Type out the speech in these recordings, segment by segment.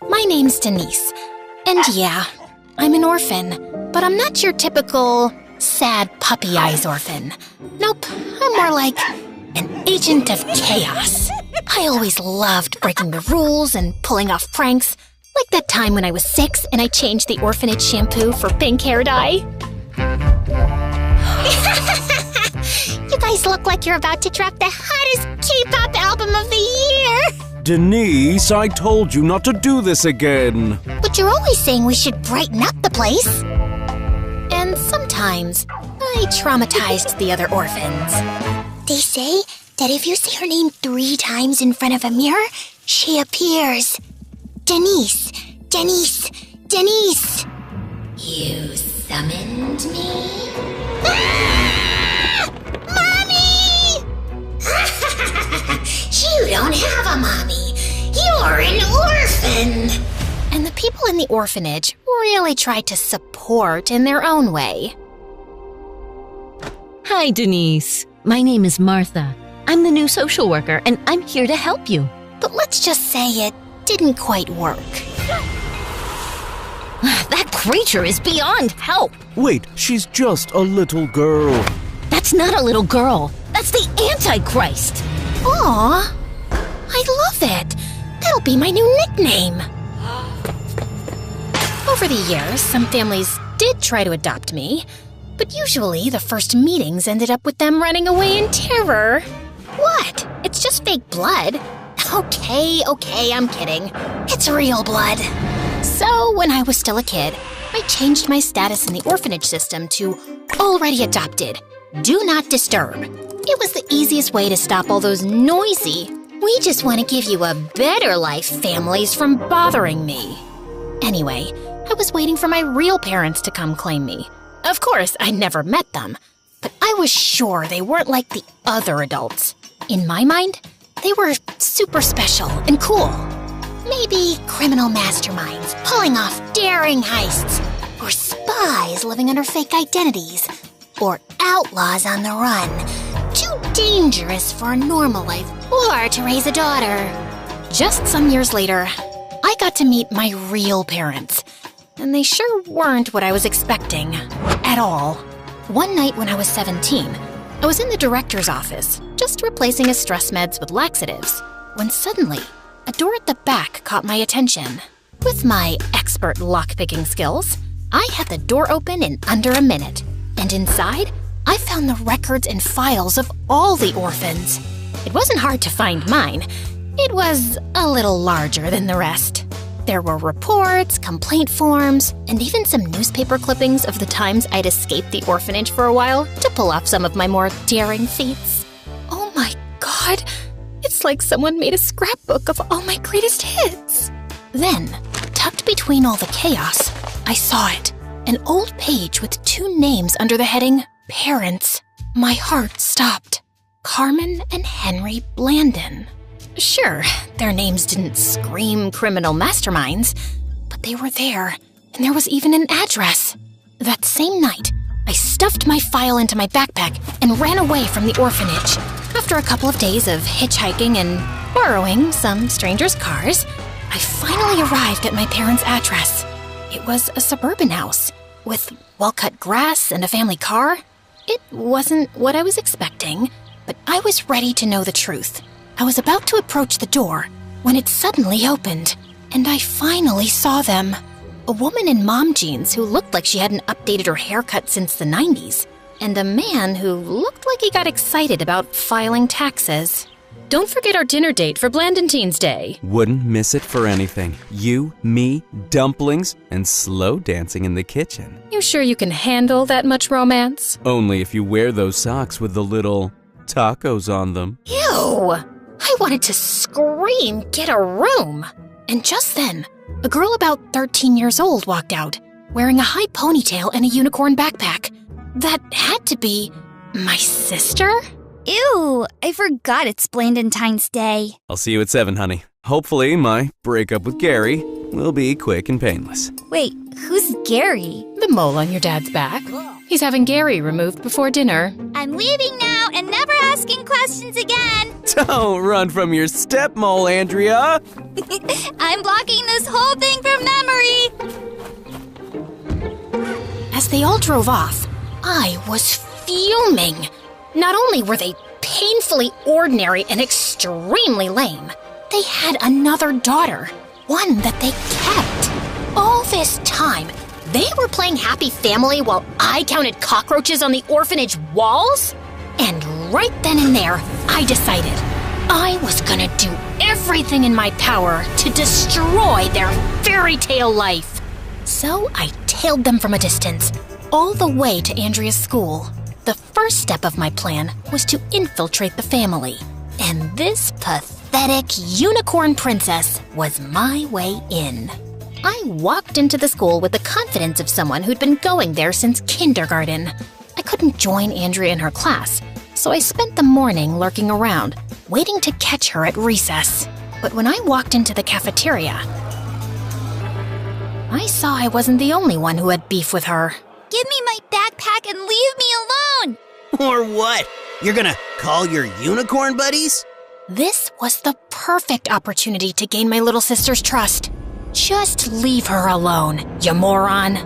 My name's Denise. And yeah, I'm an orphan, but I'm not your typical sad puppy eyes orphan. Nope, I'm more like an agent of chaos. I always loved breaking the rules and pulling off pranks, like that time when I was 6 and I changed the orphanage shampoo for pink hair dye. You guys look like you're about to drop the hottest K-pop album of the year. Denise, I told you not to do this again. But you're always saying we should brighten up the place. And sometimes I traumatized the other orphans. They say that if you say her name 3 times in front of a mirror, she appears. Denise, Denise, Denise. You summoned me? Ah! Mommy! You don't have a mommy. You're an orphan. And the people in the orphanage really tried to support in their own way. Hi, Denise. My name is Martha. I'm the new social worker, and I'm here to help you. But let's just say it didn't quite work. That creature is beyond help. Wait, she's just a little girl. That's not a little girl. That's the Antichrist. Aw, I love it. That'll be my new nickname. Over the years, some families did try to adopt me, but usually the first meetings ended up with them running away in terror. What? It's just fake blood. Okay, I'm kidding. It's real blood. So, when I was still a kid, I changed my status in the orphanage system to already adopted. Do not disturb. It was the easiest way to stop all those noisy, we just want to give you a better life families from bothering me. Anyway, I was waiting for my real parents to come claim me. Of course, I never met them, but I was sure they weren't like the other adults. In my mind, they were super special and cool. Maybe criminal masterminds pulling off daring heists, or spies living under fake identities, or outlaws on the run, too dangerous for a normal life or to raise a daughter. Just some years later, I got to meet my real parents, and they sure weren't what I was expecting at all. One night when I was 17, I was in the director's office, just replacing his stress meds with laxatives, when suddenly, a door at the back caught my attention. With my expert lockpicking skills, I had the door open in under a minute, and inside, I found the records and files of all the orphans. It wasn't hard to find mine. It was a little larger than the rest. There were reports, complaint forms, and even some newspaper clippings of the times I'd escaped the orphanage for a while to pull off some of my more daring feats. Oh my God! It's like someone made a scrapbook of all my greatest hits. Then, tucked between all the chaos, I saw it. An old page with 2 names under the heading, Parents. My heart stopped. Carmen and Henry Blandon. Sure, their names didn't scream criminal masterminds, but they were there, and there was even an address. That same night, I stuffed my file into my backpack and ran away from the orphanage. After a couple of days of hitchhiking and borrowing some strangers' cars, I finally arrived at my parents' address. It was a suburban house with well-cut grass and a family car. It wasn't what I was expecting, but I was ready to know the truth. I was about to approach the door when it suddenly opened, and I finally saw them. A woman in mom jeans who looked like she hadn't updated her haircut since the 90s, and a man who looked like he got excited about filing taxes. Don't forget our dinner date for Blandentines Day. Wouldn't miss it for anything. You, me, dumplings, and slow dancing in the kitchen. You sure you can handle that much romance? Only if you wear those socks with the little tacos on them. Ew! I wanted to scream, get a room! And just then, a girl about 13 years old walked out, wearing a high ponytail and a unicorn backpack. That had to be my sister? Ew, I forgot it's Blandentine's Day. I'll see you at 7, honey. Hopefully my breakup with Gary will be quick and painless. Wait, who's Gary? The mole on your dad's back. He's having Gary removed before dinner. I'm leaving now and never asking questions again. Don't run from your stepmole, Andrea. I'm blocking this whole all drove off, I was fuming. Not only were they painfully ordinary and extremely lame, they had another daughter, one that they kept. All this time, they were playing happy family while I counted cockroaches on the orphanage walls? And right then and there, I decided I was gonna do everything in my power to destroy their fairy tale life. So I tailed them from a distance, all the way to Andrea's school. The first step of my plan was to infiltrate the family. And this pathetic unicorn princess was my way in. I walked into the school with the confidence of someone who'd been going there since kindergarten. I couldn't join Andrea in her class, so I spent the morning lurking around, waiting to catch her at recess. But when I walked into the cafeteria, I saw I wasn't the only one who had beef with her. Give me my backpack and leave me alone! Or what? You're gonna call your unicorn buddies? This was the perfect opportunity to gain my little sister's trust. Just leave her alone, you moron.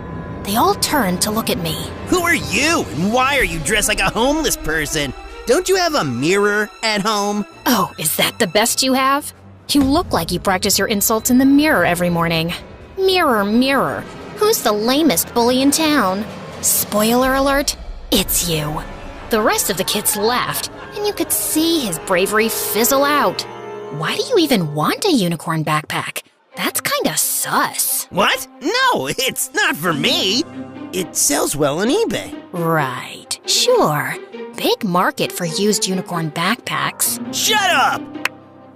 They all turned to look at me. Who are you, and why are you dressed like a homeless person? Don't you have a mirror at home? Oh, is that the best you have? You look like you practice your insults in the mirror every morning. Mirror, mirror, who's the lamest bully in town? Spoiler alert, it's you. The rest of the kids laughed, and you could see his bravery fizzle out. Why do you even want a unicorn backpack? That's kinda sus. What? No, it's not for me. It sells well on eBay. Right, sure. Big market for used unicorn backpacks. Shut up!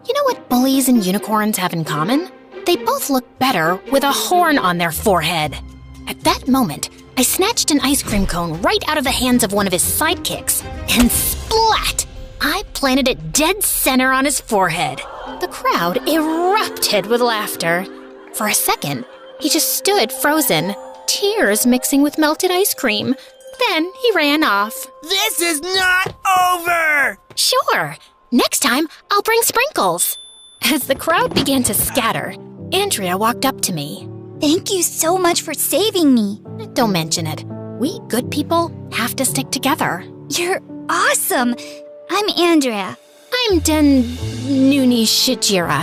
You know what bullies and unicorns have in common? They both look better with a horn on their forehead. At that moment, I snatched an ice cream cone right out of the hands of one of his sidekicks, and splat! I planted it dead center on his forehead. The crowd erupted with laughter. For a second, he just stood frozen, tears mixing with melted ice cream. Then he ran off. This is not over! Sure, next time I'll bring sprinkles. As the crowd began to scatter, Andrea walked up to me. Thank you so much for saving me. Don't mention it. We good people have to stick together. You're awesome. I'm Andrea. I'm Denuni Shijira.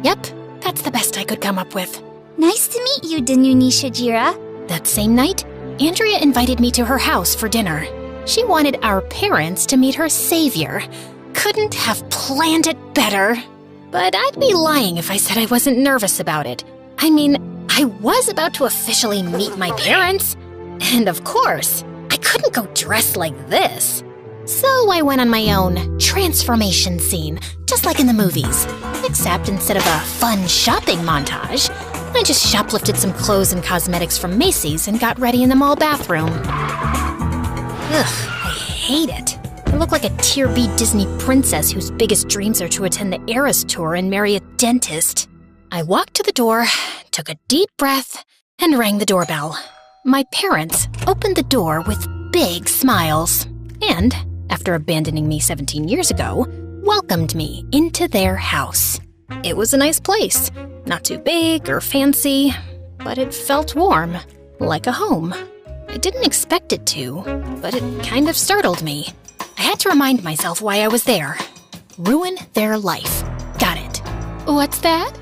Yep, that's the best I could come up with. Nice to meet you, Denuni Shijira. That same night, Andrea invited me to her house for dinner. She wanted our parents to meet her savior. Couldn't have planned it better. But I'd be lying if I said I wasn't nervous about it. I mean, I was about to officially meet my parents. And of course, I couldn't go dressed like this. So I went on my own transformation scene, just like in the movies. Except instead of a fun shopping montage, I just shoplifted some clothes and cosmetics from Macy's and got ready in the mall bathroom. Ugh, I hate it. I look like a Tier B Disney princess whose biggest dreams are to attend the Eras Tour and marry a dentist. I walked to the door, took a deep breath, and rang the doorbell. My parents opened the door with big smiles, and, after abandoning me 17 years ago, welcomed me into their house. It was a nice place, not too big or fancy, but it felt warm, like a home. I didn't expect it to, but it kind of startled me. I had to remind myself why I was there. Ruin their life. Got it. What's that?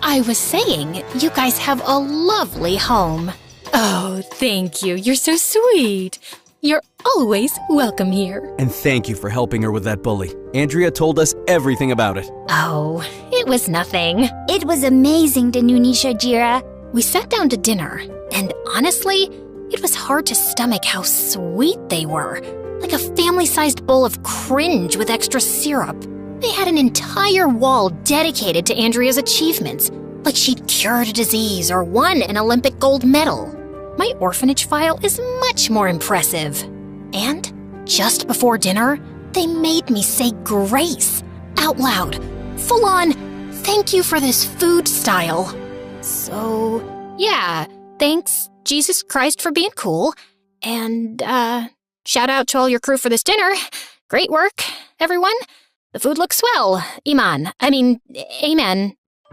I was saying, you guys have a lovely home. Oh, thank you. You're so sweet. You're always welcome here. And thank you for helping her with that bully. Andrea told us everything about it. Oh, it was nothing. It was amazing, Denuni Shijira. We sat down to dinner, and honestly, it was hard to stomach how sweet they were. Like a family-sized bowl of cringe with extra syrup. They had an entire wall dedicated to Andrea's achievements, like she'd cured a disease or won an Olympic gold medal. My orphanage file is much more impressive. And just before dinner, they made me say grace, out loud, full on, thank you for this food style. So, yeah, thanks, Jesus Christ, for being cool. And, shout out to all your crew for this dinner. Great work, everyone. The food looks swell. Amen.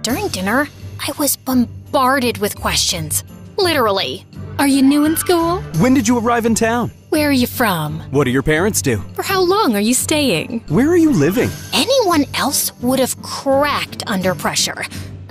During dinner, I was bombarded with questions. Literally. Are you new in school? When did you arrive in town? Where are you from? What do your parents do? For how long are you staying? Where are you living? Anyone else would have cracked under pressure,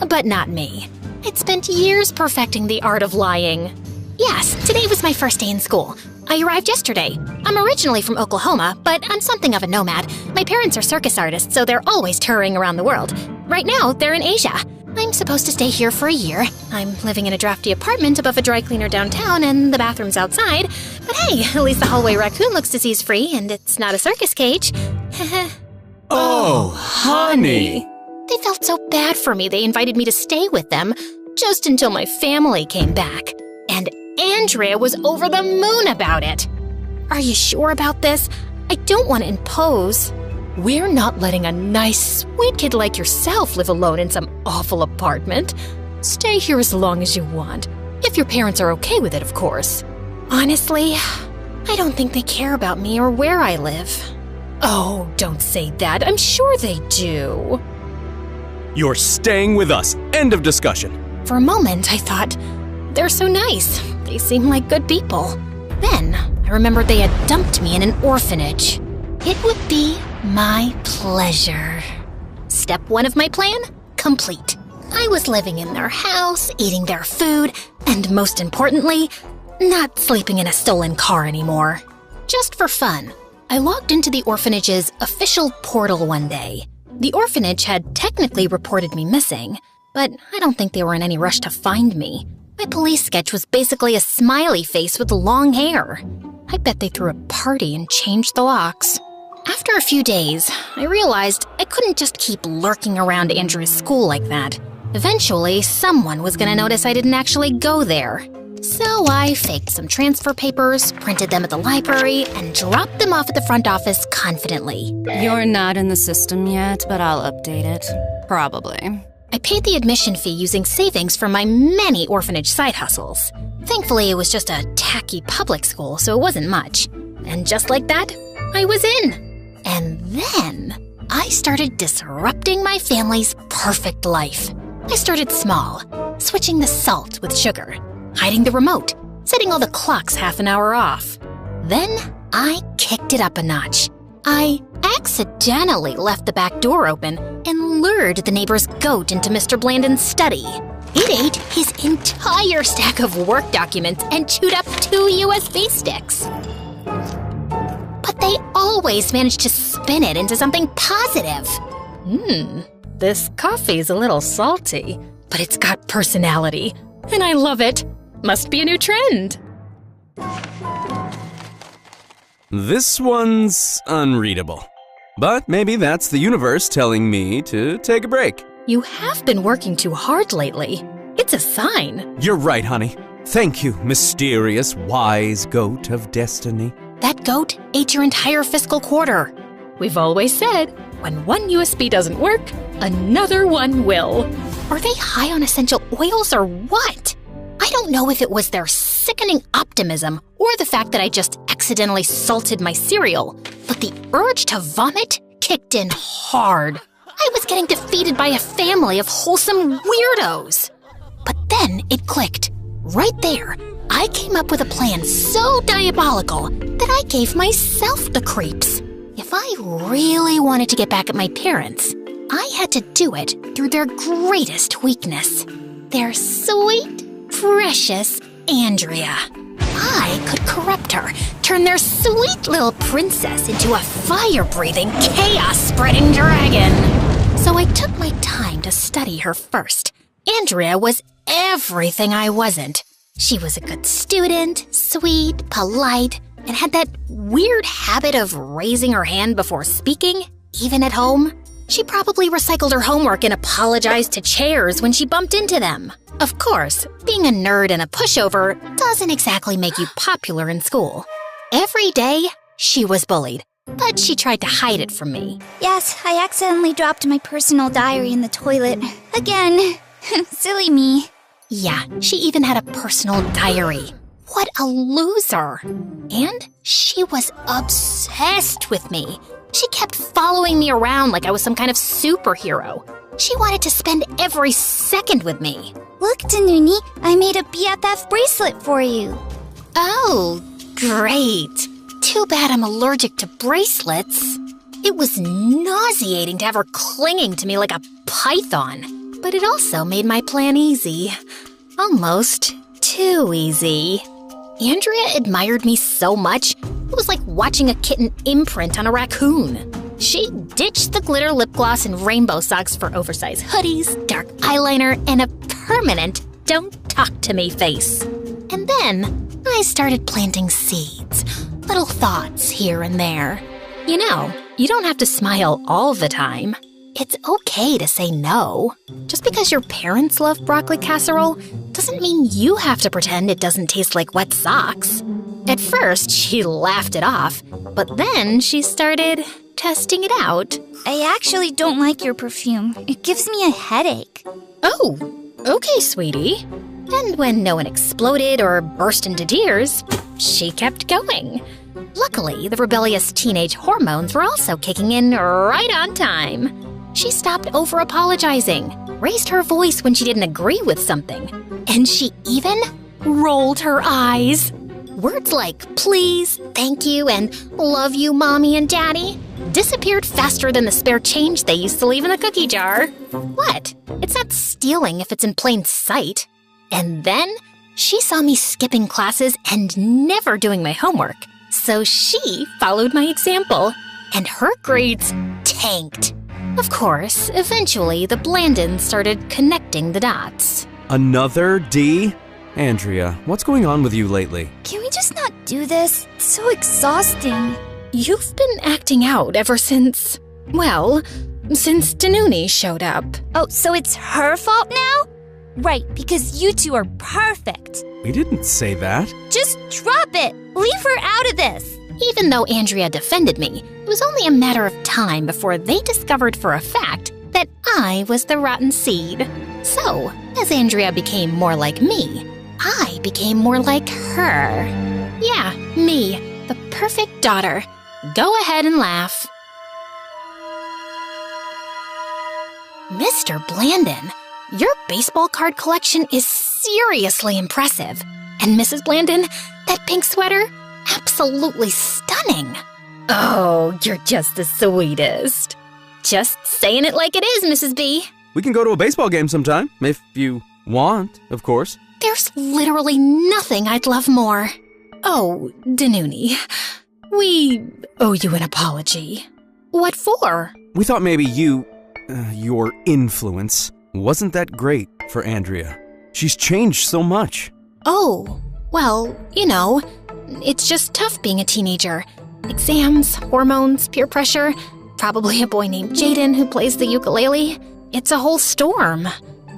but not me. I'd spent years perfecting the art of lying. Yes, today was my first day in school. I arrived yesterday. I'm originally from Oklahoma, but I'm something of a nomad. My parents are circus artists, so they're always touring around the world. Right now, they're in Asia. I'm supposed to stay here for a year. I'm living in a drafty apartment above a dry cleaner downtown, and the bathroom's outside. But hey, at least the hallway raccoon looks disease-free, and it's not a circus cage. Oh, honey! They felt so bad for me, they invited me to stay with them, just until my family came back. And Andrea was over the moon about it. Are you sure about this? I don't want to impose. We're not letting a nice, sweet kid like yourself live alone in some awful apartment. Stay here as long as you want. If your parents are okay with it, of course. Honestly, I don't think they care about me or where I live. Oh, don't say that. I'm sure they do. You're staying with us. End of discussion. For a moment, I thought, they're so nice. They seem like good people. Then, I remembered they had dumped me in an orphanage. It would be my pleasure. Step 1 of my plan, complete. I was living in their house, eating their food, and most importantly, not sleeping in a stolen car anymore. Just for fun, I logged into the orphanage's official portal one day. The orphanage had technically reported me missing, but I don't think they were in any rush to find me. My police sketch was basically a smiley face with long hair. I bet they threw a party and changed the locks. After a few days, I realized I couldn't just keep lurking around Andrew's school like that. Eventually, someone was going to notice I didn't actually go there. So I faked some transfer papers, printed them at the library, and dropped them off at the front office confidently. You're not in the system yet, but I'll update it. Probably. I paid the admission fee using savings from my many orphanage side hustles. Thankfully, it was just a tacky public school, so it wasn't much. And just like that, I was in. And then I started disrupting my family's perfect life. I started small, switching the salt with sugar, hiding the remote, setting all the clocks half an hour off. Then I kicked it up a notch. I accidentally left the back door open and lured the neighbor's goat into Mr. Blandon's study. It ate his entire stack of work documents and chewed up 2 USB sticks. But they always managed to spin it into something positive. This coffee's a little salty, but it's got personality, and I love it. Must be a new trend. This one's unreadable. But maybe that's the universe telling me to take a break. You have been working too hard lately. It's a sign. You're right, honey. Thank you, mysterious, wise goat of destiny. That goat ate your entire fiscal quarter. We've always said, when one USB doesn't work, another one will. Are they high on essential oils or what? I don't know if it was their sickening optimism or the fact that I just accidentally salted my cereal, but the urge to vomit kicked in hard. I was getting defeated by a family of wholesome weirdos. But then it clicked. Right there, I came up with a plan so diabolical that I gave myself the creeps. If I really wanted to get back at my parents, I had to do it through their greatest weakness. Their sweet, precious Andrea. I could corrupt her, turn their sweet little princess into a fire-breathing, chaos-spreading dragon. So I took my time to study her first. Andrea was everything I wasn't. She was a good student, sweet, polite, and had that weird habit of raising her hand before speaking, even at home. She probably recycled her homework and apologized to chairs when she bumped into them. Of course, being a nerd and a pushover doesn't exactly make you popular in school. Every day, she was bullied, but she tried to hide it from me. Yes, I accidentally dropped my personal diary in the toilet. Again. Silly me. Yeah, she even had a personal diary. What a loser. And she was obsessed with me. She kept following me around like I was some kind of superhero. She wanted to spend every second with me. Look, Danuni, I made a BFF bracelet for you. Oh, great. Too bad I'm allergic to bracelets. It was nauseating to have her clinging to me like a python. But it also made my plan easy. Almost too easy. Andrea admired me so much, it was like watching a kitten imprint on a raccoon. She ditched the glitter lip gloss and rainbow socks for oversized hoodies, dark eyeliner, and a permanent don't talk to me face. And then I started planting seeds, little thoughts here and there. You know, you don't have to smile all the time. It's okay to say no. Just because your parents love broccoli casserole doesn't mean you have to pretend it doesn't taste like wet socks. At first, she laughed it off, but then she started testing it out. I actually don't like your perfume. It gives me a headache. Oh, okay, sweetie. And when no one exploded or burst into tears, she kept going. Luckily, the rebellious teenage hormones were also kicking in right on time. She stopped over-apologizing, raised her voice when she didn't agree with something, and she even rolled her eyes. Words like please, thank you, and love you, mommy and daddy disappeared faster than the spare change they used to leave in the cookie jar. What? It's not stealing if it's in plain sight. And then she saw me skipping classes and never doing my homework. So she followed my example, and her grades tanked. Of course, eventually the Blandons started connecting the dots. Another D? Andrea, what's going on with you lately? Can we just not do this? It's so exhausting. You've been acting out ever since, well, since Danuni showed up. Oh, so it's her fault now? Right, because you two are perfect. We didn't say that. Just drop it. Leave her out of this. Even though Andrea defended me, it was only a matter of time before they discovered for a fact that I was the rotten seed. So, as Andrea became more like me, I became more like her. Yeah, me, the perfect daughter. Go ahead and laugh. Mr. Blandon, your baseball card collection is seriously impressive. And Mrs. Blandon, that pink sweater, absolutely stunning. Oh, you're just the sweetest. Just saying it like it is, Mrs. B. We can go to a baseball game sometime, if you want, of course. There's literally nothing I'd love more. Oh, Danuni, we owe you an apology. What for? We thought maybe your influence wasn't that great for Andrea. She's changed so much. Oh, well, you know, it's just tough being a teenager. Exams, hormones, peer pressure, probably a boy named Jaden who plays the ukulele. It's a whole storm.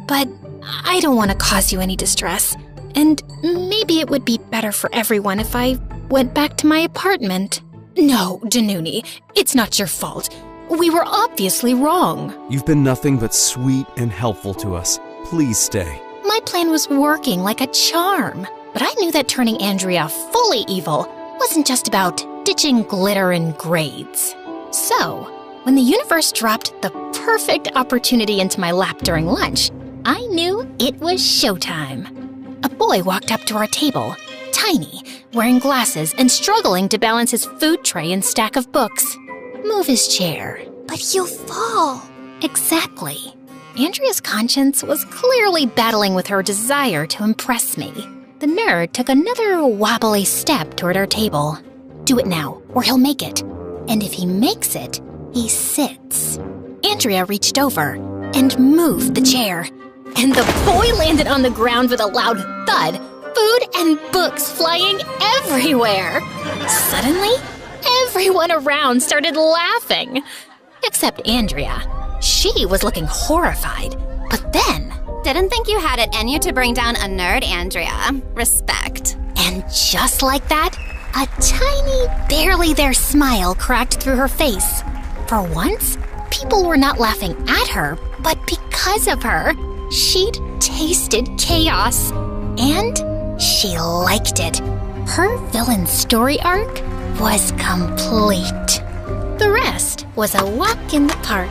But I don't want to cause you any distress, and maybe it would be better for everyone if I went back to my apartment. No, Danuni, it's not your fault. We were obviously wrong. You've been nothing but sweet and helpful to us. Please stay. My plan was working like a charm, but I knew that turning Andrea fully evil wasn't just about ditching glitter and grades. So, when the universe dropped the perfect opportunity into my lap during lunch, I knew it was showtime. A boy walked up to our table, tiny, wearing glasses and struggling to balance his food tray and stack of books. Move his chair. But he'll fall. Exactly. Andrea's conscience was clearly battling with her desire to impress me. The nerd took another wobbly step toward our table. Do it now, or he'll make it. And if he makes it, he sits. Andrea reached over and moved the chair. And the boy landed on the ground with a loud thud, food and books flying everywhere. Suddenly, everyone around started laughing. Except Andrea. She was looking horrified. But then... Didn't think you had it in you to bring down a nerd, Andrea. Respect. And just like that, a tiny, barely there smile cracked through her face. For once, people were not laughing at her, but because of her. She'd tasted chaos, and she liked it. Her villain story arc was complete. The rest was a walk in the park,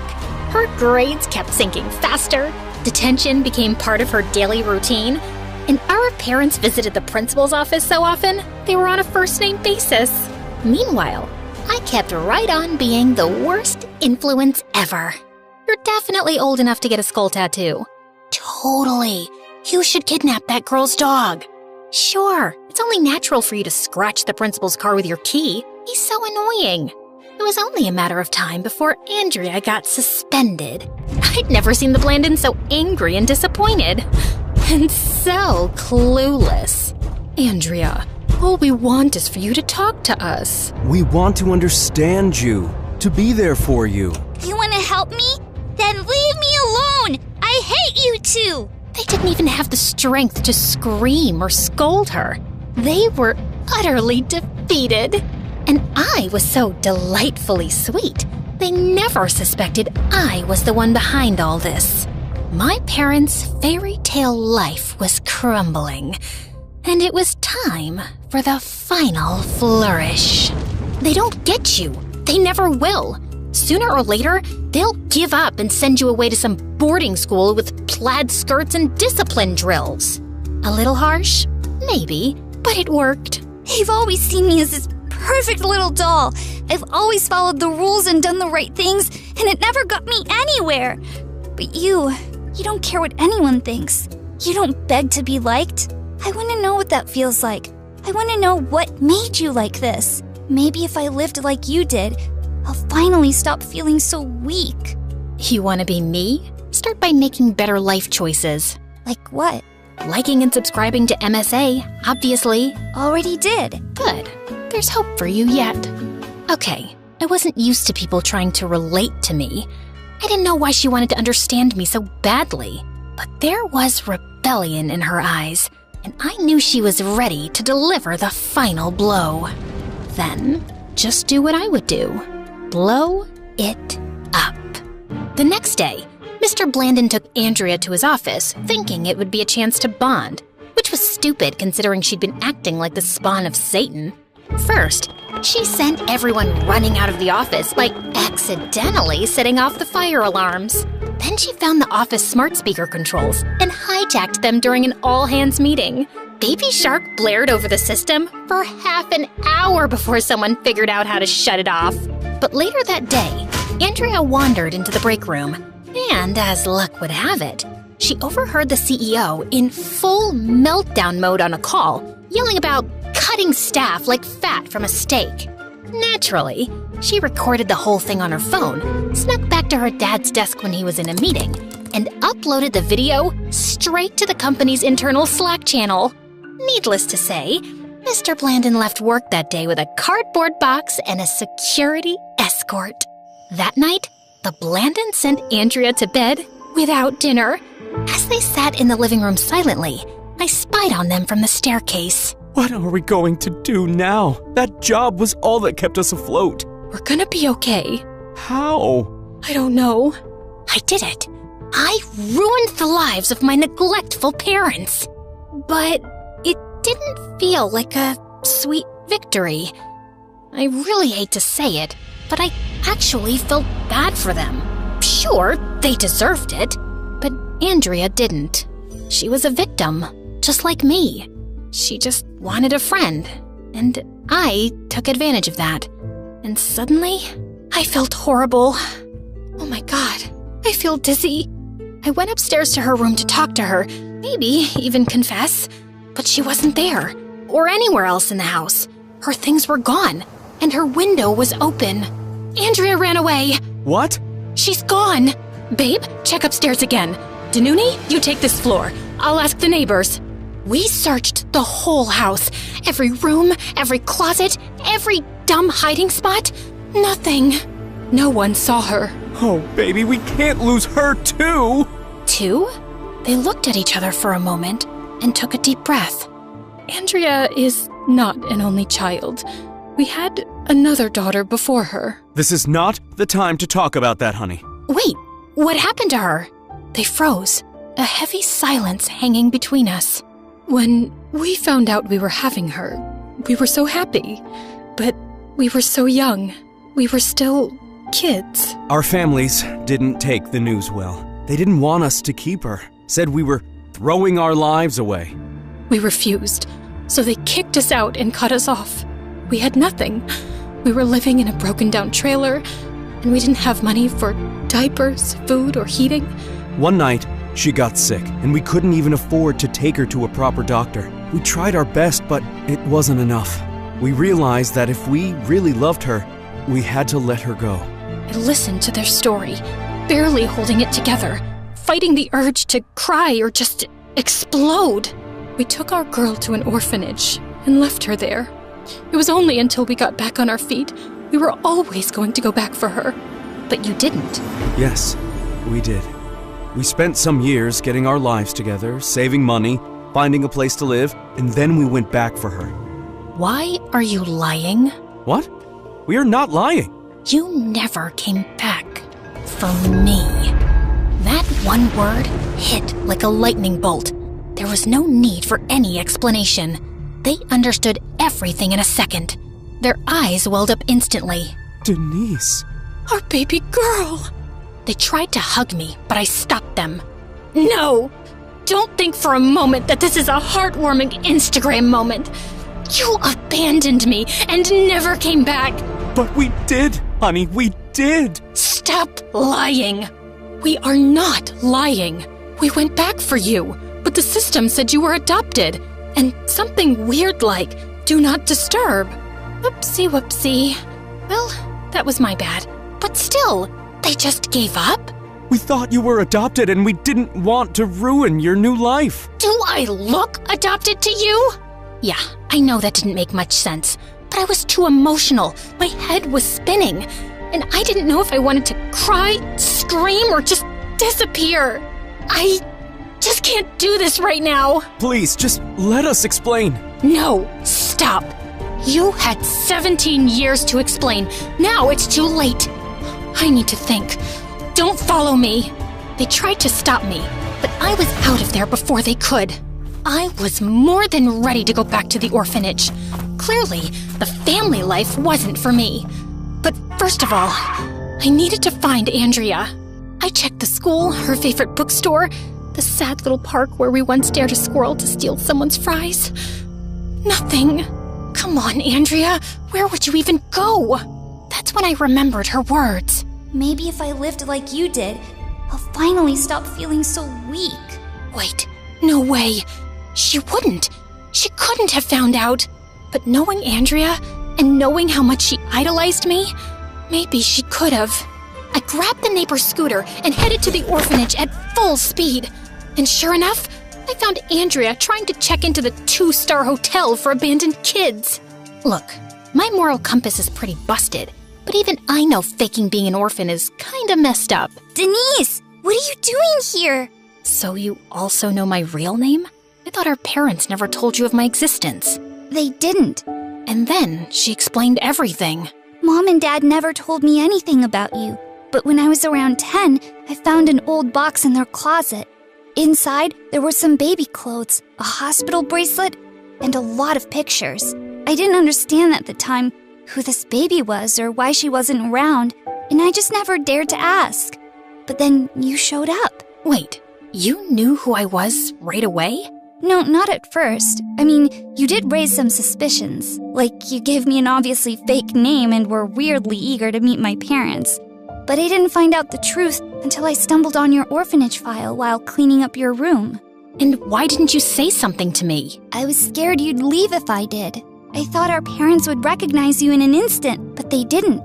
Her grades kept sinking faster, detention became part of her daily routine, and our parents visited the principal's office so often, they were on a first-name basis. Meanwhile, I kept right on being the worst influence ever. You're definitely old enough to get a skull tattoo. Totally. You should kidnap that girl's dog. Sure, it's only natural for you to scratch the principal's car with your key. He's so annoying. It was only a matter of time before Andrea got suspended. I'd never seen the Blandons so angry and disappointed. And so clueless. Andrea, all we want is for you to talk to us. We want to understand you, to be there for you. You want to help me? Then leave me alone! I hate you two! They didn't even have the strength to scream or scold her. They were utterly defeated. And I was so delightfully sweet, they never suspected I was the one behind all this. My parents' fairy tale life was crumbling, and it was time for the final flourish. They don't get you. They never will. Sooner or later, they'll give up and send you away to some boarding school with plaid skirts and discipline drills. A little harsh? Maybe, but it worked. You've always seen me as this perfect little doll. I've always followed the rules and done the right things, and it never got me anywhere. But you don't care what anyone thinks. You don't beg to be liked. I want to know what that feels like. I want to know what made you like this. Maybe if I lived like you did, I'll finally stop feeling so weak. You want to be me? Start by making better life choices. Like what? Liking and subscribing to MSA, obviously. Already did. Good. There's hope for you yet. Okay, I wasn't used to people trying to relate to me. I didn't know why she wanted to understand me so badly. But there was rebellion in her eyes, and I knew she was ready to deliver the final blow. Then, just do what I would do. Blow it up. The next day, Mr. Blandon took Andrea to his office, thinking it would be a chance to bond, which was stupid considering she'd been acting like the spawn of Satan. First, she sent everyone running out of the office by accidentally setting off the fire alarms. Then she found the office smart speaker controls and hijacked them during an all-hands meeting. Baby Shark blared over the system for half an hour before someone figured out how to shut it off. But later that day, Andrea wandered into the break room, and as luck would have it, she overheard the CEO in full meltdown mode on a call, yelling about cutting staff like fat from a steak. Naturally, she recorded the whole thing on her phone, snuck back to her dad's desk when he was in a meeting, and uploaded the video straight to the company's internal Slack channel. Needless to say, Mr. Blandon left work that day with a cardboard box and a security escort. That night, the Blandons sent Andrea to bed without dinner. As they sat in the living room silently, I spied on them from the staircase. What are we going to do now? That job was all that kept us afloat. We're gonna be okay. How? I don't know. I did it. I ruined the lives of my neglectful parents. But it didn't feel like a sweet victory. I really hate to say it, but I actually felt bad for them. Sure, they deserved it, but Andrea didn't. She was a victim, just like me. She just wanted a friend, and I took advantage of that. And suddenly, I felt horrible. Oh my God, I feel dizzy. I went upstairs to her room to talk to her, maybe even confess, but she wasn't there, or anywhere else in the house. Her things were gone, and her window was open. Andrea ran away. What? She's gone. Babe, check upstairs again. Danuni, you take this floor. I'll ask the neighbors. We searched the whole house. Every room, every closet, every dumb hiding spot. Nothing. No one saw her. Oh, baby, we can't lose her too! Two? They looked at each other for a moment and took a deep breath. Andrea is not an only child. We had another daughter before her. This is not the time to talk about that, honey. Wait, what happened to her? They froze, a heavy silence hanging between us. When we found out we were having her, we were so happy. But we were so young. We were still kids. Our families didn't take the news well. They didn't want us to keep her. Said we were throwing our lives away. We refused, so they kicked us out and cut us off. We had nothing. We were living in a broken-down trailer, and we didn't have money for diapers, food, or heating. One night, she got sick, and we couldn't even afford to take her to a proper doctor. We tried our best, but it wasn't enough. We realized that if we really loved her, we had to let her go. I listened to their story, barely holding it together, fighting the urge to cry or just explode. We took our girl to an orphanage and left her there. It was only until we got back on our feet. We were always going to go back for her. But you didn't. Yes, we did. We spent some years getting our lives together, saving money, finding a place to live, and then we went back for her. Why are you lying? What? We are not lying. You never came back for me. That one word hit like a lightning bolt. There was no need for any explanation. They understood everything in a second. Their eyes welled up instantly. Denise. Our baby girl! They tried to hug me, but I stopped them. No! Don't think for a moment that this is a heartwarming Instagram moment. You abandoned me and never came back. But we did, honey, we did. Stop lying. We are not lying. We went back for you, but the system said you were adopted. And something weird like, do not disturb. Whoopsie whoopsie. Well, that was my bad. But still, they just gave up? We thought you were adopted and we didn't want to ruin your new life. Do I look adopted to you? Yeah, I know that didn't make much sense, but I was too emotional. My head was spinning, and I didn't know if I wanted to cry, scream, or just disappear. I just can't do this right now. Please, just let us explain. No, stop. You had 17 years to explain. Now it's too late. I need to think. Don't follow me. They tried to stop me, but I was out of there before they could. I was more than ready to go back to the orphanage. Clearly, the family life wasn't for me. But first of all, I needed to find Andrea. I checked the school, her favorite bookstore, the sad little park where we once dared a squirrel to steal someone's fries. Nothing. Come on, Andrea, where would you even go? That's when I remembered her words. Maybe if I lived like you did, I'll finally stop feeling so weak. Wait, no way. She wouldn't. She couldn't have found out. But knowing Andrea and knowing how much she idolized me, maybe she could have. I grabbed the neighbor's scooter and headed to the orphanage at full speed. And sure enough, I found Andrea trying to check into the 2-star hotel for abandoned kids. Look, my moral compass is pretty busted, but even I know faking being an orphan is kinda messed up. Denise, what are you doing here? So you also know my real name? I thought our parents never told you of my existence. They didn't. And then she explained everything. Mom and Dad never told me anything about you. But when I was around 10, I found an old box in their closet. Inside, there were some baby clothes, a hospital bracelet, and a lot of pictures. I didn't understand at the time who this baby was or why she wasn't around, and I just never dared to ask. But then you showed up. Wait, you knew who I was right away? No, not at first. I mean, you did raise some suspicions. Like, you gave me an obviously fake name and were weirdly eager to meet my parents. But I didn't find out the truth until I stumbled on your orphanage file while cleaning up your room. And why didn't you say something to me? I was scared you'd leave if I did. I thought our parents would recognize you in an instant, but they didn't.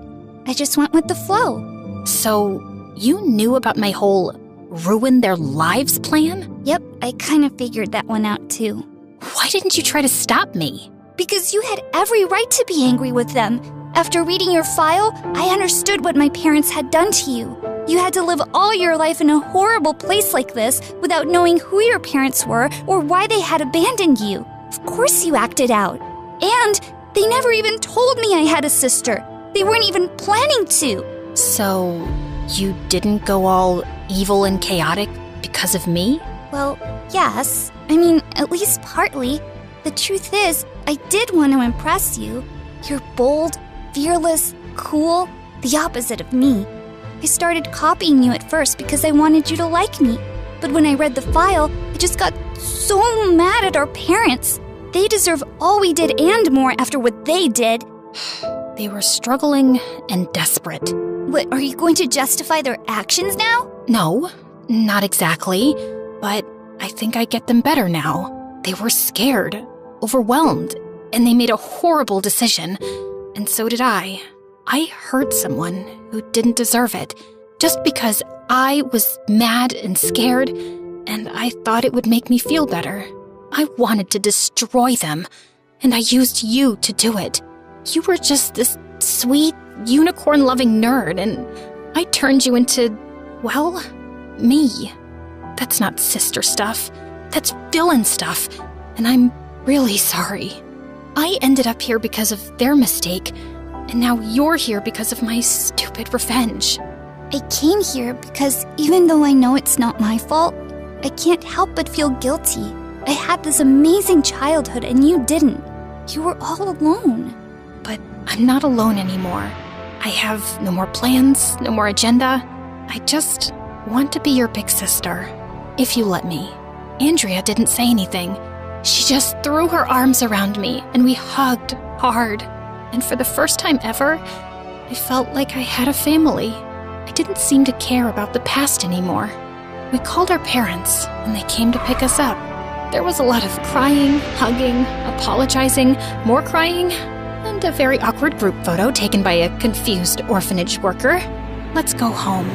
I just went with the flow. So, you knew about my whole ruin their lives plan? Yep, I kind of figured that one out too. Why didn't you try to stop me? Because you had every right to be angry with them. After reading your file, I understood what my parents had done to you. You had to live all your life in a horrible place like this without knowing who your parents were or why they had abandoned you. Of course you acted out. And they never even told me I had a sister. They weren't even planning to. So, you didn't go all evil and chaotic because of me? Well, yes. I mean, at least partly. The truth is, I did want to impress you. You're bold, fearless, cool, the opposite of me. I started copying you at first because I wanted you to like me. But when I read the file, I just got so mad at our parents. They deserve all we did and more after what they did. They were struggling and desperate. What, are you going to justify their actions now? No, not exactly. But I think I get them better now. They were scared, overwhelmed, and they made a horrible decision. And so did I. I hurt someone who didn't deserve it, just because I was mad and scared, and I thought it would make me feel better. I wanted to destroy them, and I used you to do it. You were just this sweet, unicorn-loving nerd, and I turned you into, well, me. That's not sister stuff. That's villain stuff, and I'm really sorry. I ended up here because of their mistake, and now you're here because of my stupid revenge. I came here because even though I know it's not my fault, I can't help but feel guilty. I had this amazing childhood and you didn't. You were all alone. But I'm not alone anymore. I have no more plans, no more agenda. I just want to be your big sister, if you let me. Andrea didn't say anything. She just threw her arms around me and we hugged hard. And for the first time ever, I felt like I had a family. I didn't seem to care about the past anymore. We called our parents, and they came to pick us up. There was a lot of crying, hugging, apologizing, more crying, and a very awkward group photo taken by a confused orphanage worker. Let's go home.